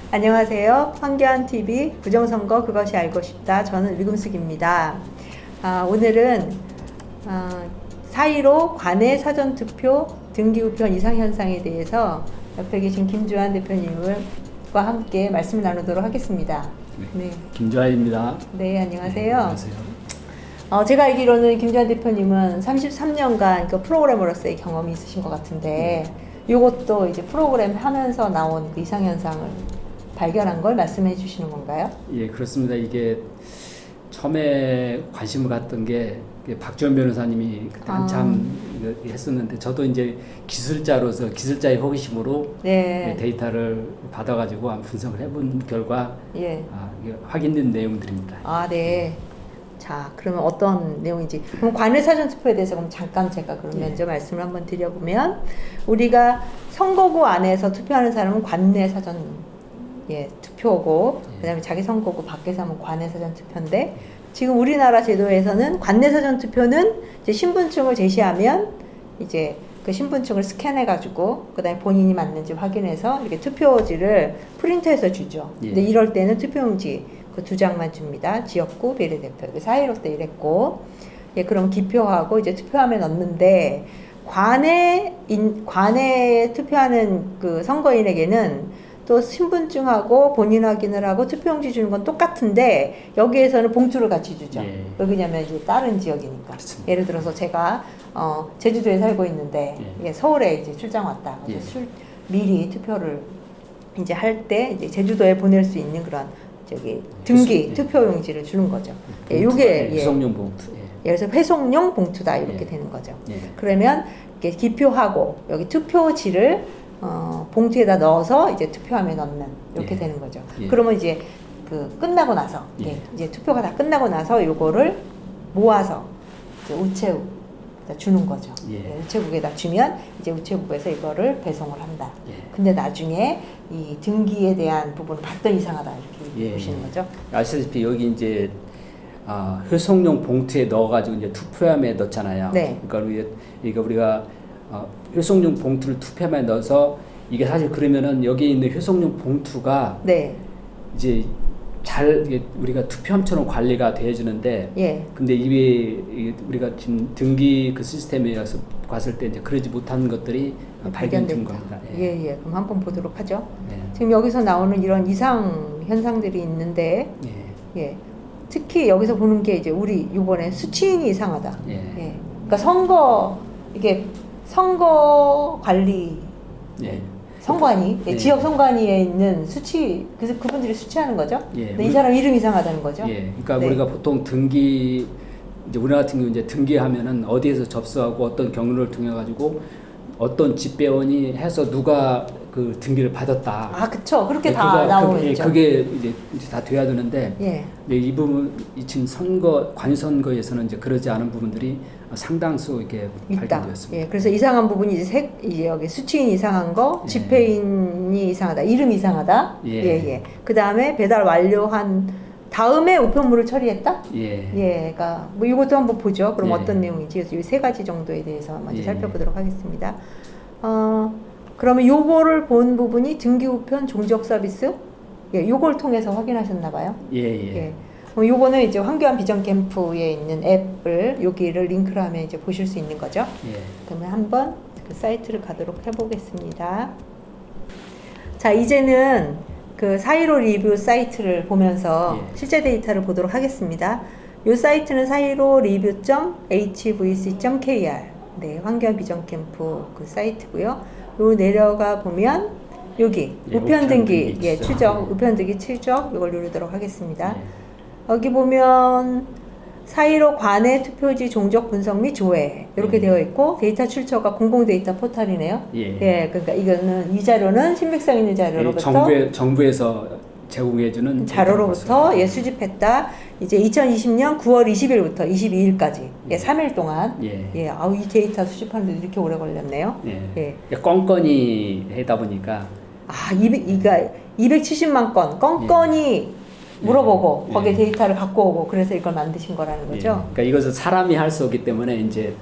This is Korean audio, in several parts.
안녕하세요. 황교안TV 부정선거 그것이 알고 싶다. 저는 위금숙입니다. 오늘은 4.15 관내 사전투표 등기우편 이상현상에 대해서 옆에 계신 김주환 대표님과 함께 말씀을 나누도록 하겠습니다. 네. 김주환입니다. 네, 안녕하세요. 네, 안녕하세요. 제가 알기로는 김주환 대표님은 33년간 그 프로그래머로서의 경험이 있으신 것 같은데 이것도 이제 프로그램 하면서 나온 그 이상현상을 발견한 걸 말씀해 주시는 건가요? 예, 그렇습니다. 이게 처음에 관심을 갖던 게 박지원 변호사님이 그때 한참 했었는데 저도 이제 기술자로서 기술자의 호기심으로 네. 데이터를 받아가지고 한번 분석을 해본 결과 예. 이게 확인된 내용들입니다. 네. 자, 그러면 어떤 내용인지. 그럼 관내 사전투표에 대해서 그럼 잠깐 제가 그럼 먼저 말씀을 한번 드려보면 우리가 선거구 안에서 투표하는 사람은 관내 사전 투표고 그다음에 자기 선거구 밖에서 하면 관내 사전 투표인데 지금 우리나라 제도에서는 관내 사전 투표는 이제 신분증을 제시하면 이제 그 신분증을 스캔해 가지고 그다음에 본인이 맞는지 확인해서 이렇게 투표지를 프린트해서 주죠. 근데 이럴 때는 투표용지 그 2장만 줍니다. 지역구 비례대표. 4.15 때 이랬고 그럼 기표하고 이제 투표함에 넣는데 관내 투표하는 그 선거인에게는 또 신분증하고 본인 확인을 하고 투표용지 주는 건 똑같은데 여기에서는 봉투를 같이 주죠. 왜냐면 이제 다른 지역이니까. 그렇습니다. 예를 들어서 제가 제주도에 살고 있는데 서울에 이제 출장 왔다. 그래서 미리 투표를 이제 할 때 이제 제주도에 보낼 수 있는 그런 등기 투표용지를 주는 거죠. 요게 회송용 봉투. 그래서 회송용 봉투다 이렇게 되는 거죠. 그러면 이렇게 기표하고 여기 투표지를 봉투에다 넣어서 이제 투표함에 넣는 이렇게 되는 거죠. 그러면 이제 그 끝나고 나서 이제 투표가 다 끝나고 나서 요거를 모아서 이제 우체국에다 주는 거죠. 우체국에다 주면 이제 우체국에서 이거를 배송을 한다. 근데 나중에 이 등기에 대한 부분을 봤더니 이상하다 이렇게 보시는 거죠. 아시다시피 여기 이제 회송용 봉투에 넣어가지고 이제 투표함에 넣잖아요. 그러니까 우리가 회송용 봉투를 투표함에 넣어서 이게 사실 그러면은 여기에 있는 회송용 봉투가 이제 이게 우리가 투표함처럼 관리가 되어지는데 근데 이게 우리가 지금 등기 그 시스템에 와서 갔을 때 이제 그러지 못한 것들이 발견된 겁니다. 그럼 한번 보도록 하죠. 지금 여기서 나오는 이런 이상 현상들이 있는데 특히 여기서 보는 게 이제 우리 이번에 수치인이 이상하다. 그러니까 선거 관리 선관위 지역 선관위에 있는 수치 그래서 그분들이 수치하는 거죠. 근데 이 사람 이름 이상하다는 거죠. 그러니까 우리가 보통 등기 이제 우리나라 같은 경우 이제 등기하면은 어디에서 접수하고 어떤 경로를 통해 가지고 어떤 집배원이 해서 누가 그 등기를 받았다. 그쵸. 그렇게 다 나오죠. 그게 이제 다 돼야 되는데 이 부분 지금 관선거에서는 이제 그러지 않은 부분들이 상당수 이렇게 발견되었습니다. 그래서 이상한 부분이 이제 여기 수치인이 이상한 거, 집회인이 이상하다, 이름 이상하다. 그 다음에 배달 완료한 다음에 우편물을 처리했다. 그러니까 뭐 이것도 한번 보죠. 그럼 어떤 내용인지 이 3가지 정도에 대해서 먼저 살펴보도록 하겠습니다. 그러면 요거를 본 부분이 등기우편 종적 서비스, 요걸 통해서 확인하셨나 봐요. 그럼 요거는 이제 황교안 비전 캠프에 있는 앱을 여기를 링크를 하면 이제 보실 수 있는 거죠. 그러면 한번 그 사이트를 가도록 해보겠습니다. 자, 이제는 그 4.15 리뷰 사이트를 보면서 실제 데이터를 보도록 하겠습니다. 요 사이트는 4.15 리뷰.hvc.kr 황교안 비전 캠프 그 사이트고요. 요 내려가 보면 여기 우편 등기 추적 우편 등기 추적 이걸 누르도록 하겠습니다. 여기 보면 4.15 관내 투표지 종적 분석 및 조회 이렇게 되어 있고 데이터 출처가 공공 데이터 포털이네요. 그러니까 이거는 이 자료는 신빙성 있는 자료로부터 정부에서 제공해주는 자료로부터 수집했다. 이제 2020년 9월 20일부터 22일까지 3일 동안 이 데이터 수집하는데 이렇게 오래 걸렸네요. 껌껌이 하다 보니까 270만 건 껌껌이 물어보고 거기에 데이터를 갖고 오고 그래서 이걸 만드신 거라는 거죠. 그러니까 이것을 사람이 할 수 없기 때문에 이제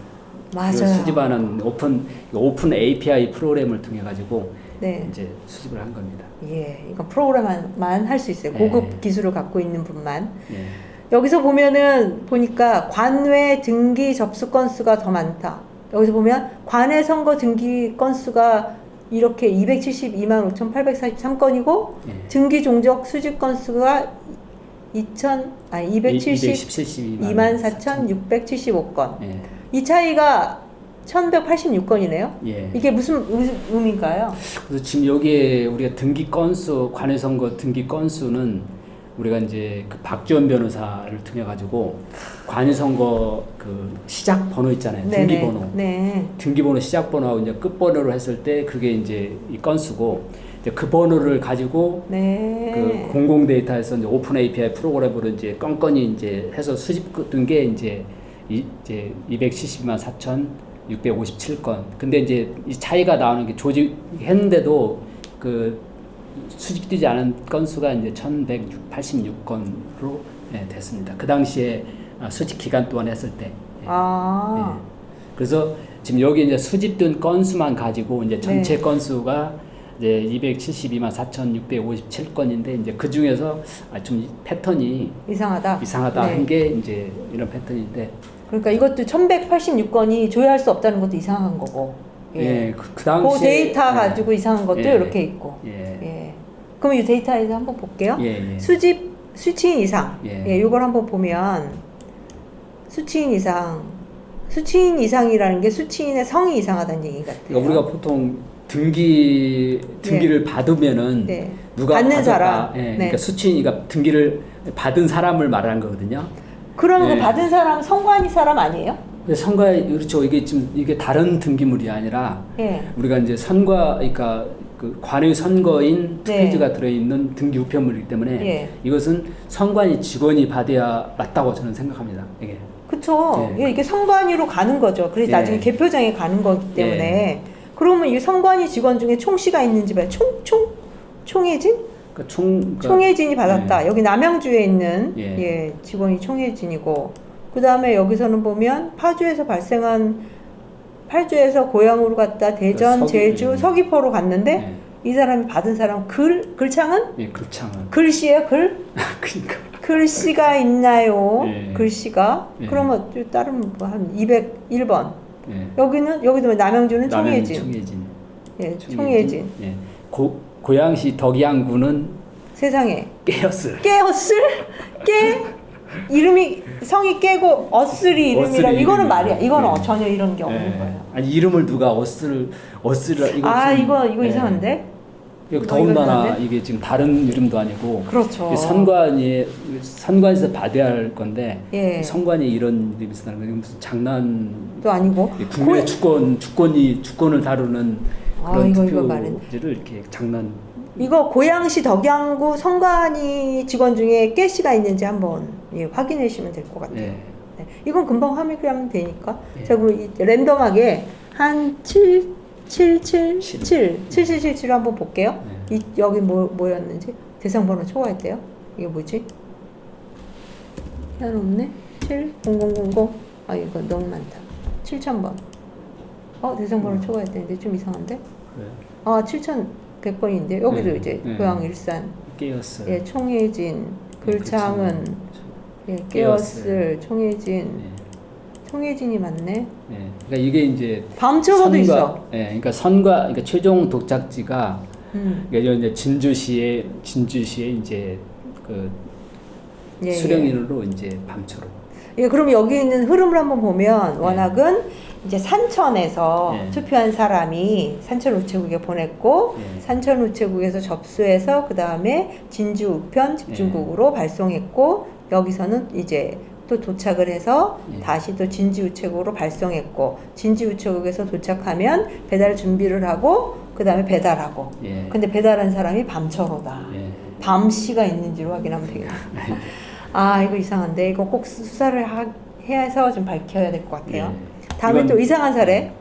수집하는 오픈 API 프로그램을 통해 가지고 네. 이제 수집을 한 겁니다. 예, 이건 프로그램만 할 수 있어요. 고급 기술을 갖고 있는 분만. 예. 여기서 보면은 보니까 관외 등기 접수 건수가 더 많다. 여기서 보면 관외 선거 등기 건수가 이렇게 272만 5,843건이고 예. 등기 종적 수집 건수가 272만 4,675건. 예. 이 차이가 1,186건이네요. 예. 이게 무슨 의미인가요? 그래서 지금 여기에 우리가 등기 건수, 관외 선거 등기 건수는 우리가 이제 그 박지원 변호사를 통해 가지고 관외 선거 그 시작 번호 있잖아요. 네네. 등기 번호. 네. 등기 번호 시작 번호하고 이제 끝 번호를 했을 때 그게 이제 이 건수고 이제 그 번호를 가지고 네. 그 공공 데이터에서 이제 오픈 API 프로그램으로 이제 건건이 이제 해서 수집된 게 이제 272만 4,657건. 근데 이제 이 차이가 나오는 게 조직했는데도 그 수집되지 않은 건수가 이제 1,186건으로 됐습니다. 그 당시에 수집 기간 동안 했을 때. 아. 그래서 지금 여기 이제 수집된 건수만 가지고 이제 전체 네. 건수가 이제 272만 4,657건인데 이제 그 중에서 좀 패턴이 이상하다. 네. 네. 한 게 이제 이런 패턴인데. 그러니까 이것도 1,186건이 조회할 수 없다는 것도 이상한 거고. 예, 그 당시에 그 데이터 가지고 이상한 것도 예. 이렇게 있고. 예. 예. 그럼 이 데이터에서 한번 볼게요. 예. 수취인 이상. 예. 이걸 한번 보면 수취인 이상이라는 게 수취인의 성이 이상하다는 얘기 같아요. 그러니까 우리가 보통 등기를 받으면은 네. 누가 받는 받았다. 사람. 예. 네. 그러니까 수취인이가 등기를 받은 사람을 말하는 거거든요. 그러면 예. 그 받은 사람 성관이 사람 아니에요? 그렇죠. 이게 다른 등기물이 아니라 예. 우리가 이제 그러니까 그 관외 선거인 네. 투표지가 들어있는 등기 우편물이기 때문에 예. 이것은 선관위 직원이 받아야 맞다고 저는 생각합니다. 이게. 그쵸. 예. 예, 이게 선관위로 가는 거죠. 그래서 예. 나중에 개표장에 가는 거기 때문에. 그러면 이 선관위 직원 중에 총씨가 있는지 봐요. 총혜진? 그러니까 총혜진이 받았다. 예. 여기 남양주에 있는 예. 직원이 총혜진이고, 그 다음에 여기서는 보면 파주에서 고향으로 갔다 대전, 제주, 서귀포로 갔는데 이 사람이 받은 사람 글창은? 예, 글창은. 글씨예요, 글? 그러니까. 글씨가 있나요? 예. 글씨가? 예. 그러면 또 다른 한 201번. 예. 여기도 남양주는 총혜진. 총혜진. 예, 총혜진. 예. 고양시 덕양구는 세상에. 깨었을. 이름이 성이 깨고 어슬이 이름이라 이거는 말이야. 이거는 예. 전혀 이런 게 없는 예. 거예요. 아니 이름을 누가 어슬을 이거 이상한데? 더군다나 이상한데? 이게 지금 다른 이름도 아니고 그렇죠. 선관에서 받아야 할 건데 예. 선관이 이런 이름이 쓰는 거 무슨 장난도 아니고 국민의 주권을 다루는 그런 이거 말은. 투표지를 이렇게 장난. 이거 고양시 덕양구 선관위 직원 중에 깨씨가 있는지 한번 확인해 주시면 될 것 같아요. 예. 네. 이건 금방 화면하면 되니까. 예. 자, 그럼 랜덤하게 한 7777 한번 볼게요. 예. 여기 뭐였는지 대상번호 초과했대요. 이게 뭐지? 희한 없네. 7000. 이거 너무 많다. 7000번. 대상번호 초과했대는데 좀 이상한데? 그래요? 7100번인데 여기도 네. 이제 네. 고향 일산. 깨었어요. 예, 총혜진, 글창은, 예, 깨었을, 총혜진, 총혜진이 맞네. 예. 그러니까 이게 이제 밤초로도 있어. 예, 그러니까 최종 독작지가 그러니까 이제 진주시에 이제 그 예, 수령인으로 이제 밤초로. 예, 그럼 여기 있는 흐름을 한번 보면 워낙은 이제 산천에서 투표한 사람이 산천 우체국에 보냈고 산천 우체국에서 접수해서 그 다음에 진주 우편 집중국으로 발송했고 여기서는 이제 또 도착을 해서 다시 또 진주 우체국으로 발송했고 진주 우체국에서 도착하면 배달 준비를 하고 그 다음에 배달하고 근데 배달한 사람이 밤초로다. 밤씨가 있는지로 확인하면 되겠다. 이거 이상한데 이거 꼭 수사를 해서 좀 밝혀야 될 것 같아요. 다음에 또 이상한 사례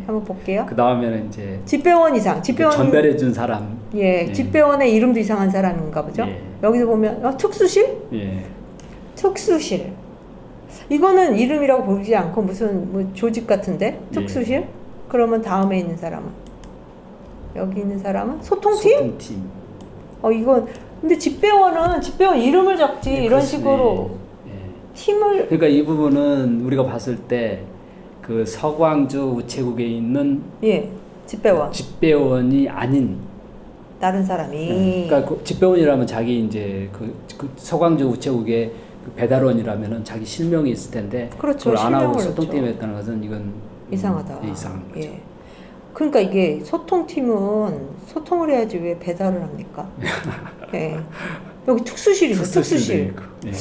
한번 볼게요. 그 다음에는 이제 집배원 이상. 집배원 전달해준 사람. 집배원의 이름도 이상한 사람인가 보죠. 여기서 보면 특수실? 특수실. 이거는 이름이라고 보지 않고 무슨 조직 같은데 특수실? 그러면 다음에 있는 사람은 여기 있는 사람은 소통팀? 소통팀. 이건 근데 집배원은 집배원 이름을 적지 네, 이런 그렇습니다. 식으로 예. 팀을 그러니까 이 부분은 우리가 봤을 때 그 서광주 우체국에 있는 예 집배원 집배원이 아닌 다른 사람이 그러니까 그 집배원이라면 자기 이제 그 서광주 우체국의 그 배달원이라면은 자기 실명이 있을 텐데 그렇죠. 그걸 안 하고 실명을 소통팀에 넣죠. 했다는 것은 이건 이상하다. 이상한 거죠. 예. 그러니까 이게 소통팀은 소통을 해야지 왜 배달을 합니까? 예. 여기 특수실이죠. 특수실. 예.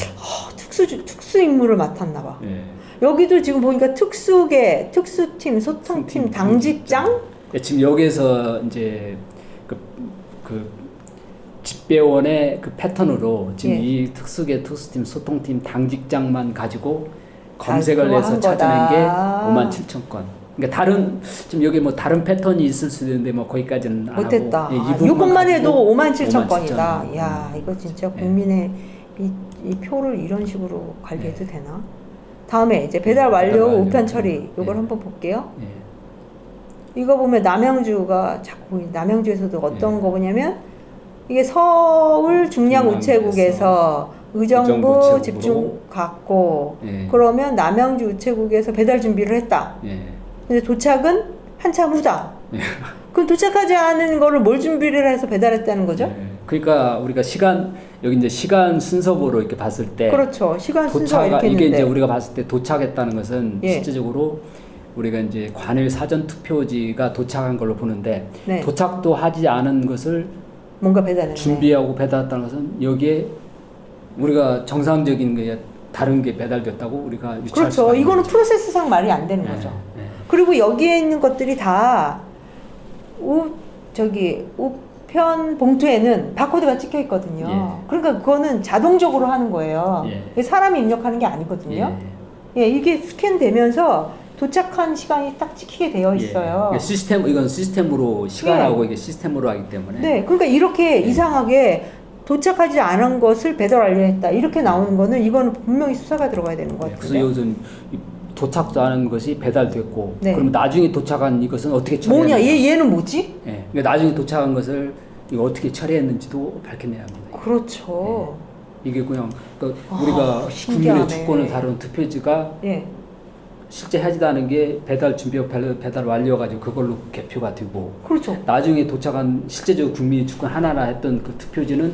특수 임무를 맡았나 봐. 예. 여기도 지금 보니까 특수팀, 소통팀, 당직장? 예, 지금 여기에서 이제 그 집배원의 그 패턴으로 지금 예. 이 특수팀, 소통팀, 당직장만 가지고 검색을 그거 해서 한 찾아낸 게 거다. 57,000건. 그러니까 다른 지금 여기 뭐 다른 패턴이 있을 수도 있는데 뭐 거기까지는 안 못했다. 하고 예, 이 부분만 이것만 가지고 해도 57,000건이다. 57,000. 야, 이거 진짜 국민의 이 표를 이런 식으로 관리해도 되나? 다음에 이제 배달 완료, 배달 완료. 우편 처리 이걸 예. 한번 볼게요. 예. 이거 보면 남양주가 자꾸 남양주에서도 어떤 예. 거 보냐면 이게 서울 중량 우체국에서 의정부 우체국으로. 집중 갔고 예. 그러면 남양주 우체국에서 배달 준비를 했다. 예. 근데 도착은 한참 후다. 예. 그럼 도착하지 않은 거를 뭘 준비를 해서 배달했다는 거죠? 예. 그러니까 우리가 여기 이제 시간 순서로 이렇게 봤을 때 그렇죠. 시간 순서가 이렇게 이게 있는데 이제 우리가 봤을 때 도착했다는 것은 예. 실질적으로 우리가 이제 관외 사전 투표지가 도착한 걸로 보는데 네. 도착도 하지 않은 것을 뭔가 배달했네. 준비하고 배달했다는 것은 여기에 우리가 정상적인 게 다른 게 배달됐다고 우리가 유추할 그렇죠. 수가 있는 이거는 거죠. 프로세스상 말이 안 되는 예, 거죠. 예. 그리고 여기에 있는 것들이 다 우편 봉투에는 바코드가 찍혀 있거든요. 예. 그러니까 그거는 자동적으로 하는 거예요. 예. 사람이 입력하는 게 아니거든요. 예, 이게 스캔되면서 도착한 시간이 딱 찍히게 되어 예. 있어요. 그러니까 이건 시스템으로 시간하고 이게 시스템으로 하기 때문에 네, 그러니까 이렇게 예. 이상하게 도착하지 않은 것을 배달 완료했다 이렇게 나오는 거는 이거는 분명히 수사가 들어가야 되는 것 예. 같아요. 그래서 이것은 도착도 않은 것이 배달됐고 네. 그럼 나중에 도착한 이것은 어떻게 처리했는지 뭐냐, 얘는 뭐지? 예. 그러니까 나중에 도착한 것을 이거 어떻게 처리했는지도 밝혀내야 합니다. 그렇죠. 이게 그냥 우리가 신기하네. 국민의 주권을 다룬 투표지가 예. 실제 하지도 않은 게 배달 준비하고 배달 완료가지고 그걸로 개표가 되고 그렇죠. 나중에 도착한 실제적으로 국민의 주권 하나하나 했던 그 투표지는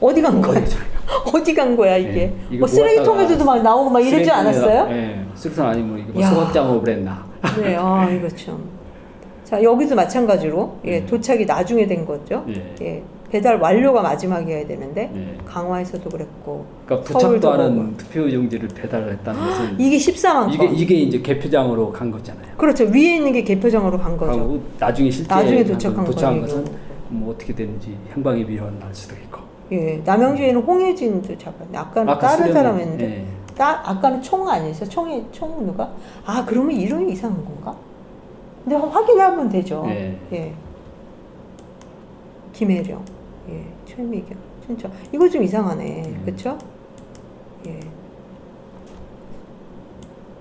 어디 간 거야? 어디 어디 간 거야 이게? 예. 이거 뭐 쓰레기통에서도 막 나오고 막 이러지 않았어요? 예. 쓰레기통 아니면 이게 뭐 야. 소각장으로 했나? 네, 이거 참. 자, 여기도 마찬가지로 예, 도착이 나중에 된 거죠. 예. 예, 배달 완료가 마지막이어야 되는데 예. 강화에서도 그랬고. 그러니까 서울도 도착도 않은 그러고. 투표 용지를 배달을 했다는 것은 이게 14만 건. 이게 이제 개표장으로 간 거잖아요. 그렇죠. 위에 있는 게 개표장으로 간 거죠. 하고 나중에 실제 나중에 도착한 도착한 거예요. 것은 뭐 어떻게 되는지 행방이 미련할 수도 있고. 예, 남양주에는 홍혜진도 잡았네. 아까는 다른 수령이, 사람이었는데. 예. 아까는 총 아니었어요? 총 누가? 그러면 이름이 이상한 건가? 근데 확인해보면 되죠. 예. 예. 김혜령, 예, 최미경, 진짜 이거 좀 이상하네, 그렇죠? 예.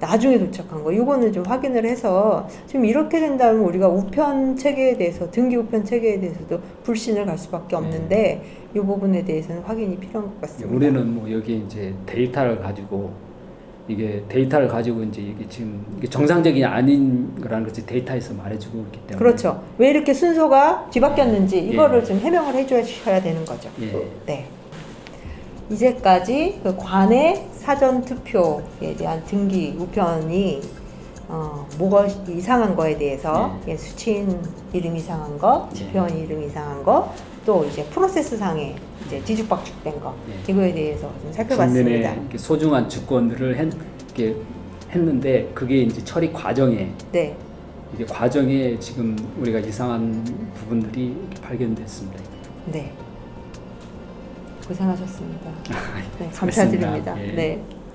나중에 도착한 거, 이거는 좀 확인을 해서 지금 이렇게 된다면 우리가 우편 체계에 대해서 등기 우편 체계에 대해서도 불신을 갈 수밖에 없는데 이 부분에 대해서는 확인이 필요한 것 같습니다. 우리는 뭐 여기 이제 데이터를 가지고 이게 지금 이게 정상적이 아닌 거라는 것이 데이터에서 말해주고 있기 때문에 그렇죠. 왜 이렇게 순서가 뒤바뀌었는지 이거를 예. 좀 해명을 해주셔야 되는 거죠. 예. 네. 이제까지 그 관내 사전 투표에 대한 등기 우편이 뭐가 이상한 거에 대해서 예. 수취인 이름 이상한 거, 집회원 이름 이상한 거, 또 이제 프로세스 상에 이제 뒤죽박죽된 거 이거에 대해서 좀 살펴봤습니다. 국민의 소중한 주권들을 했는데 그게 이제 처리 과정에 네. 이게 과정에 지금 우리가 이상한 부분들이 이렇게 발견됐습니다. 네. 고생하셨습니다. 네, 수고했습니다. 감사드립니다. 예. 네.